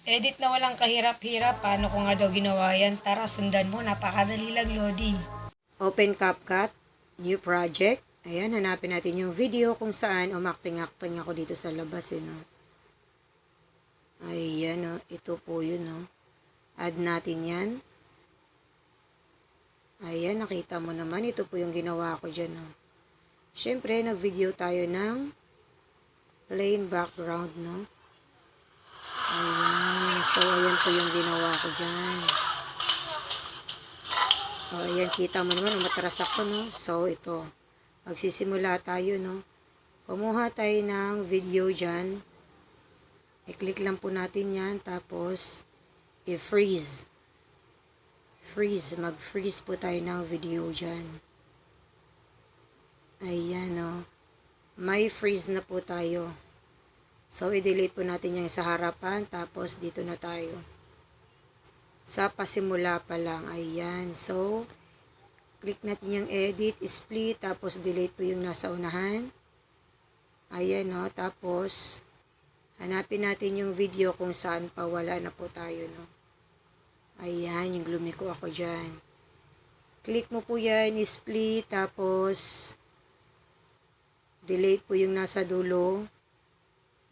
Edit na walang kahirap-hirap. Paano ko nga daw ginawa yan? Tara, sundan mo. Napakadali lang, Lodi. Open CapCut. New project. Ayan, hanapin natin yung video kung saan umakting-acting ako dito sa labas. No? Ayan, no? Ito po yun. No? Add natin yan. Ayan, nakita mo naman. Ito po yung ginawa ko dyan. No? Siyempre, nag-video tayo ng plain background. No? Ayan. So, ayan po yung ginawa ko dyan. O, ayan, kita mo naman, umatras ako, no? So, ito. Magsisimula tayo, no? Kumuha tayo ng video dyan. I-click lang po natin yan. Tapos, i-freeze. Freeze. Mag-freeze po tayo ng video dyan. Ayan, no? May freeze na po tayo. So, i-delete po natin yung sa harapan. Tapos, dito na tayo. Sa pasimula pa lang. Ayan. So, click natin yung edit, split. Tapos, delete po yung nasa unahan. Ayan, no. Tapos, hanapin natin yung video kung saan pa wala na po tayo, no. Ayan, yung lumiko ako dyan. Click mo po yan, split. Tapos, delete po yung nasa dulo.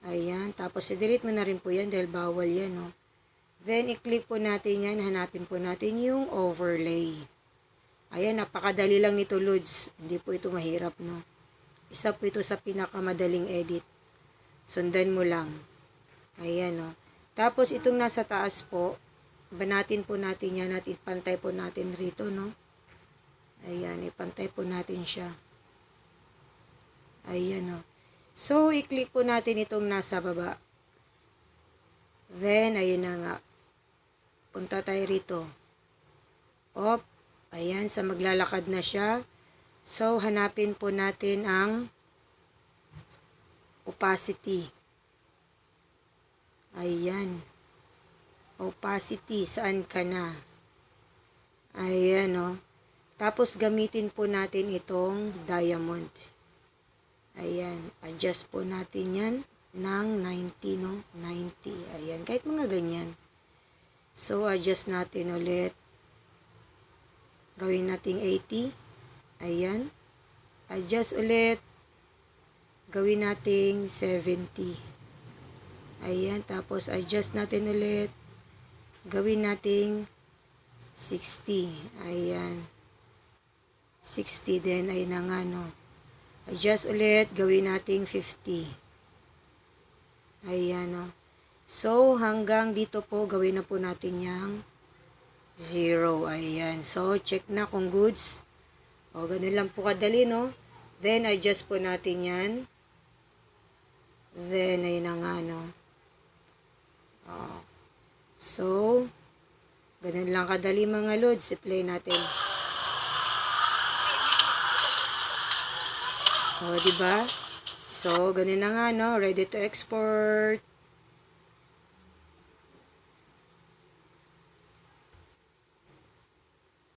Ayan, tapos i-delete mo na rin po yan dahil bawal yan, no. Then, i-click po natin yan, hanapin po natin yung overlay. Ayan, napakadali lang nito, Lods. Hindi po ito mahirap, no. Isa po ito sa pinakamadaling edit. Sundan mo lang. Ayan, no. Tapos, itong nasa taas po, banatin po natin yan at ipantay po natin rito, no. Ayan, ipantay po natin siya. Ayan, no. So, i-click po natin itong nasa baba. Then, ayun na nga. Punta tayo rito. Op. Ayan, sa maglalakad na siya. So, hanapin po natin ang opacity. Ayan. Opacity, saan ka na? Ayan, no. Tapos, gamitin po natin itong diamond. Ayan, adjust po natin yan ng 90, no? 90. Ayan, kahit mga ganyan. So, adjust natin ulit. Gawin natin 80. Ayan. Adjust ulit. Gawin natin 70. Ayan, tapos adjust natin ulit. Gawin natin 60. Ayan. 60 din, ayun na nga, no? Adjust ulit, gawin nating 50. Ayan, no. So, hanggang dito po, gawin na po natin yung 0. Ayan. So, check na kung goods. O, ganun lang po kadali, no. Then, adjust po natin yan. Then, ayun na nga, no. O. So, ganun lang kadali mga loads. I-play natin. O, diba? So, ganun na nga, no? Ready to export.